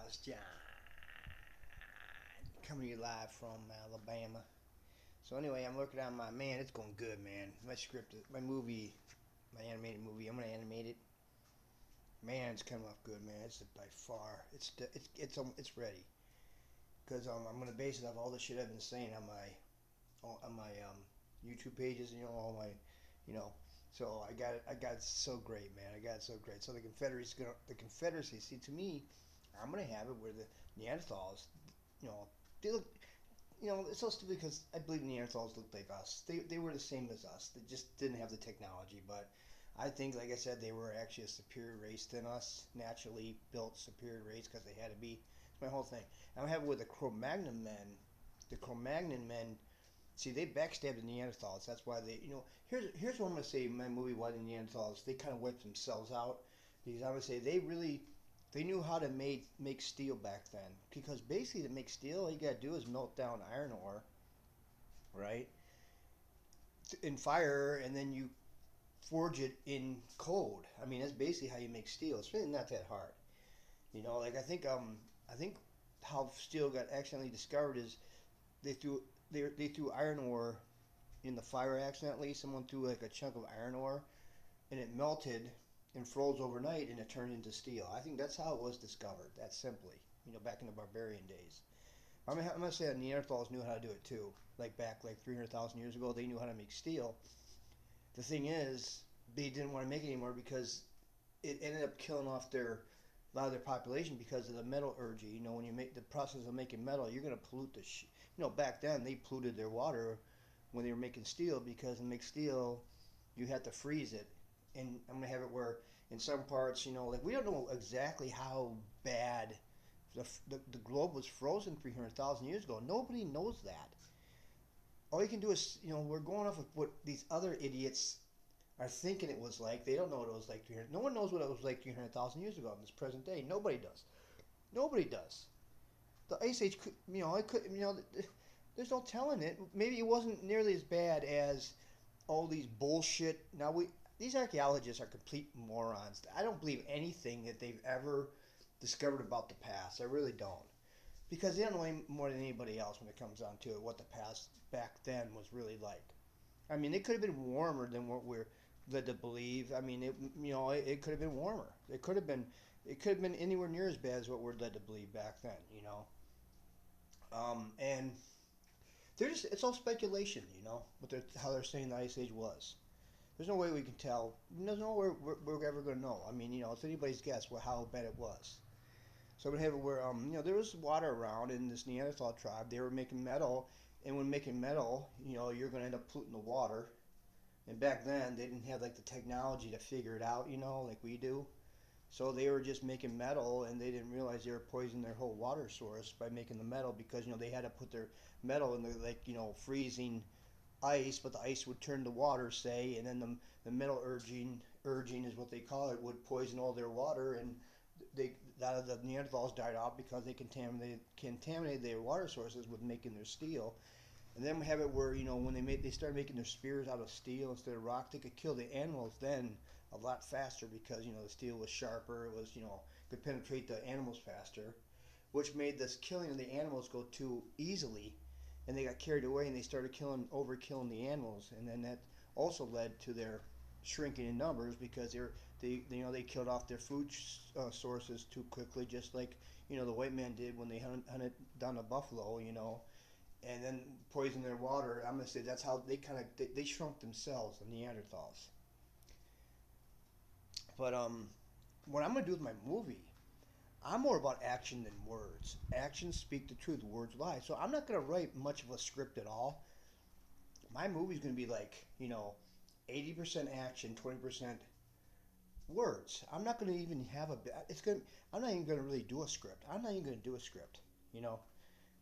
It's John coming to you live from Alabama. So anyway, I'm looking at my man. It's going good, man. My script, my movie, my animated movie. I'm gonna animate it. Man, it's coming off good, man. It's by far. It's ready. Cause I'm gonna base it off all the shit I've been saying on my YouTube pages. All my, you know. So I got it. I got it so great, man. I got it so great. So the Confederacy. See, to me, I'm gonna have it where the Neanderthals, you know, they look, it's so stupid because I believe Neanderthals looked like us. They were the same as us. They just didn't have the technology. But I think, like I said, they were actually a superior race than us, naturally built superior race because they had to be. It's my whole thing. And I have it with the Cro-Magnon men. The Cro-Magnon men, see, they backstabbed the Neanderthals. That's why here's what I'm gonna say. In my movie, why the Neanderthals, they kind of wiped themselves out, because I'm gonna say they knew how to make steel back then. Because basically, to make steel, all you gotta do is melt down iron ore, right, in fire, and then you forge it in cold. I mean, that's basically how you make steel. It's really not that hard. Like I think how steel got accidentally discovered is they threw they threw iron ore in the fire accidentally. Someone threw like a chunk of iron ore, and it melted and froze overnight, and it turned into steel. I think that's how it was discovered. That simply, back in the barbarian days. I'm gonna say that Neanderthals knew how to do it too. Like back like 300,000 years ago, they knew how to make steel. The thing is, they didn't want to make it anymore because it ended up killing off a lot of their population because of the metallurgy. When you make the process of making metal, you're gonna pollute back then they polluted their water when they were making steel, because to make steel you have to freeze it. And I'm gonna have it where in some parts, like we don't know exactly how bad the globe was frozen 300,000 years ago. Nobody knows that. All you can do is, we're going off of what these other idiots are thinking it was like. They don't know what it was like 300. No one knows what it was like 300,000 years ago in this present day. Nobody does. Nobody does. The ice age could, it could, there's no telling it. Maybe it wasn't nearly as bad as all these bullshit. Now these archaeologists are complete morons. I don't believe anything that they've ever discovered about the past. I really don't, because they don't know any more than anybody else when it comes down to it what the past back then was really like. I mean, it could have been warmer than what we're led to believe. I mean, it could have been warmer. It could have been anywhere near as bad as what we're led to believe back then. And it's all speculation. How they're saying the ice age was. There's no way we can tell. There's no way we're ever going to know. I mean, it's anybody's guess how bad it was. So we have it where there was water around in this Neanderthal tribe. They were making metal, and when making metal, you're going to end up polluting the water. And back then, they didn't have like the technology to figure it out, like we do. So they were just making metal, and they didn't realize they were poisoning their whole water source by making the metal, because they had to put their metal in the freezing ice, but the ice would turn to water, say, and then the metal urging is what they call it, would poison all their water, and a lot of the Neanderthals died off because they contaminated their water sources with making their steel. And then we have it where when they started making their spears out of steel instead of rock, they could kill the animals then a lot faster, because the steel was sharper. It was could penetrate the animals faster, which made this killing of the animals go too easily, and they got carried away and they started overkilling the animals, and then that also led to their shrinking in numbers, because they killed off their food sources too quickly, just like the white man did when they hunted down a buffalo, and then poisoned their water. I'm gonna say that's how they shrunk themselves, the Neanderthals. But what I'm gonna do with my movie, I'm more about action than words. Actions speak the truth, words lie. So I'm not gonna write much of a script at all. My movie's gonna be like 80% action, 20% words. I'm not gonna even have a. It's gonna. I'm not even gonna really do a script. I'm not even gonna do a script. You know.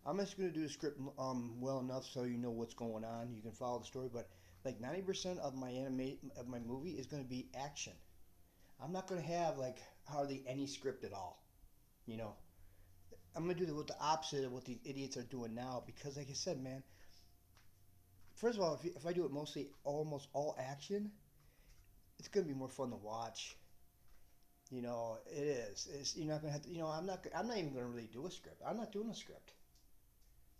I'm just gonna do a script well enough so you know what's going on. You can follow the story, but like 90% of my movie is gonna be action. I'm not gonna have like hardly any script at all. You know. I'm gonna do the opposite of what these idiots are doing now, because, like I said, man. First of all, if I do it mostly almost all action, it's gonna be more fun to watch. You know, it is. It's you're not gonna have to. You know, I'm not even gonna really do a script. I'm not doing a script.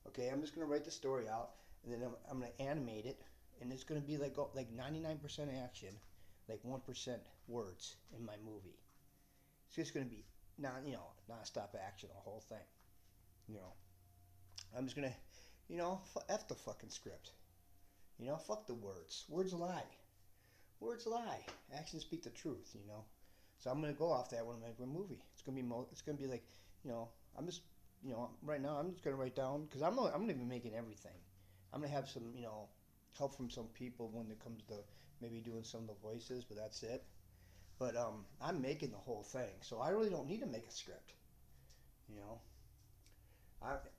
Okay, I'm just gonna write the story out, and then I'm gonna animate it, and it's gonna be like 99% action, like 1% words in my movie. It's just gonna be non-stop action the whole thing. You know, I'm just gonna, f the fucking script. You know, fuck the words. Words lie. Words lie. Actions speak the truth. You know, so I'm gonna go off that when I make my movie. It's gonna be like, you know, I'm just, right now I'm just gonna write down because I'm gonna be making everything. I'm gonna have some, help from some people when it comes to maybe doing some of the voices, but that's it. But I'm making the whole thing, so I really don't need to make a script. You know,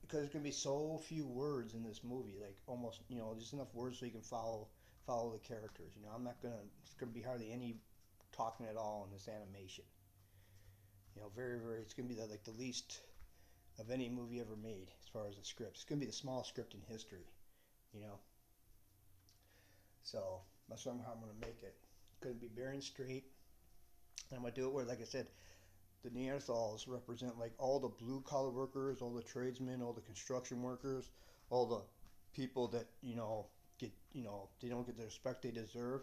because there's gonna be so few words in this movie, like almost, just enough words so you can follow the characters. You know, I'm not gonna. It's gonna be hardly any talking at all in this animation. You know, very very. It's gonna be like the least of any movie ever made as far as the script. It's gonna be the smallest script in history. You know, so that's how I'm gonna make it. It's gonna be bearing straight. And I'm gonna do it where, like I said, the Neanderthals represent like all the blue collar workers, all the tradesmen, all the construction workers, all the people that get they don't get the respect they deserve.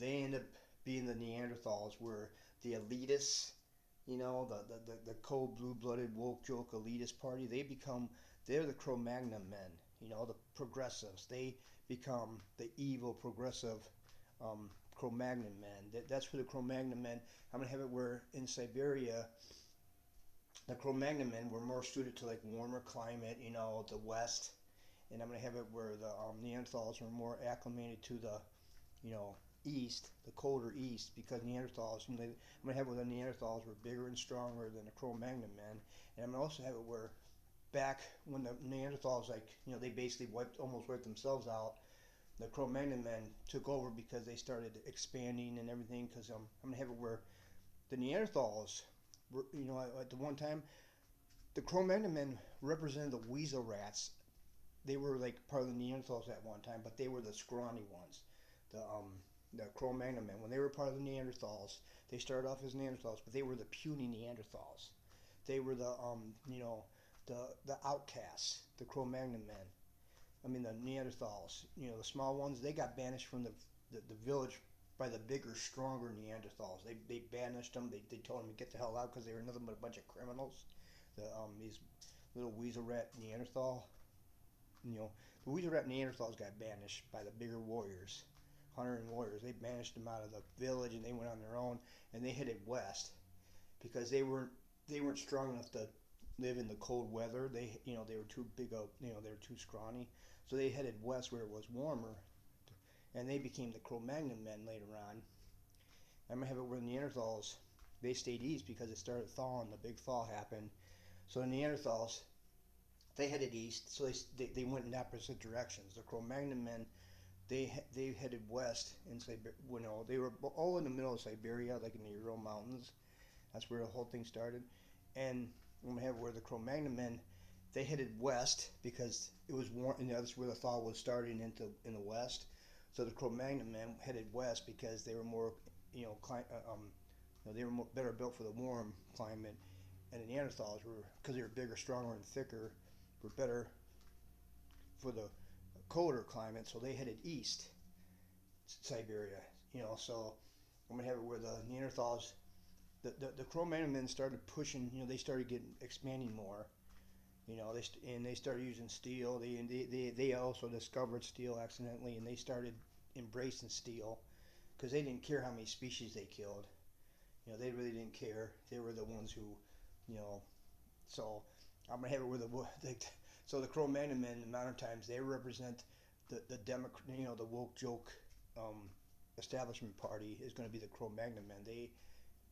They end up being the Neanderthals, where the elitists, the cold blue blooded woke joke elitist party, they're the Cro-Magnon men, the progressives. They become the evil progressive um, Cro-Magnon men. That's where the Cro-Magnon men. I'm gonna have it where in Siberia, the Cro-Magnon men were more suited to like warmer climate, the West, and I'm gonna have it where the Neanderthals were more acclimated to the, you know, East, the colder East, because Neanderthals. I'm gonna have it where the Neanderthals were bigger and stronger than the Cro-Magnon men, and I'm gonna also have it where back when the Neanderthals, like, they basically almost wiped themselves out. The Cro-Magnon men took over because they started expanding and everything. Because I'm gonna have it where the Neanderthals were, at the one time, the Cro-Magnon men represented the weasel rats. They were like part of the Neanderthals at one time, but they were the scrawny ones. The Cro-Magnon men, when they were part of the Neanderthals, they started off as Neanderthals, but they were the puny Neanderthals. They were the outcasts, the Cro-Magnon men. I mean, the Neanderthals, the small ones, they got banished from the village by the bigger, stronger Neanderthals. They banished them. They told them to get the hell out because they were nothing but a bunch of criminals. These little weasel rat Neanderthal, the weasel rat Neanderthals got banished by the bigger warriors, hunter and warriors. They banished them out of the village and they went on their own, and they headed west because they weren't strong enough to live in the cold weather. They were too big up. They were too scrawny. So they headed west where it was warmer, and they became the Cro-Magnon men later on. I'm gonna have it where the Neanderthals, they stayed east because it started thawing. The big thaw happened. So the Neanderthals, they headed east. So they went in opposite directions. The Cro-Magnon men, they headed west in Siberia. They were all in the middle of Siberia, like in the Ural Mountains. That's where the whole thing started. And I'm gonna have where the Cro-Magnon men, they headed west because it was warm, and that's where the thaw was starting in the west. So the Cro-Magnon men headed west because they were more, they were better built for the warm climate, and the Neanderthals were, because they were bigger, stronger, and thicker, were better for the colder climate. So they headed east, Siberia. So I'm gonna have it where the Neanderthals, the Cro-Magnon men started pushing. They started getting expanding more. They started using steel. They also discovered steel accidentally, and they started embracing steel because they didn't care how many species they killed. They really didn't care. They were the ones who, you know. So I'm gonna have it where so the Cro-Magnon men in modern times, they represent the Democrat, the woke joke establishment party is going to be the Cro-Magnon men. They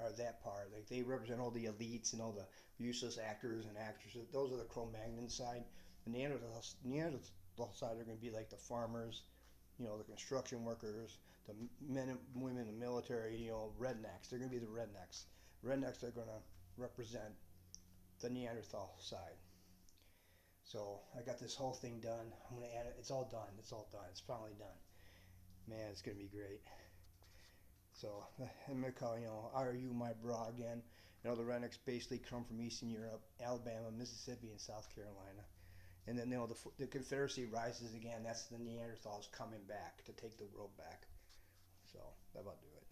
are that part. Like, they represent all the elites and all the useless actors and actresses. Those are the Cro-Magnon side. The Neanderthal side are going to be like the farmers, the construction workers, the men and women in the military, rednecks. They're going to be the rednecks. Rednecks are going to represent the Neanderthal side. So I got this whole thing done. I'm going to add it. It's all done. It's all done. It's finally done. Man, it's going to be great. So I'm gonna call, "Are you my bra" again? The rednecks basically come from Eastern Europe, Alabama, Mississippi, and South Carolina. And then the Confederacy rises again. That's the Neanderthals coming back to take the world back. So that about do it.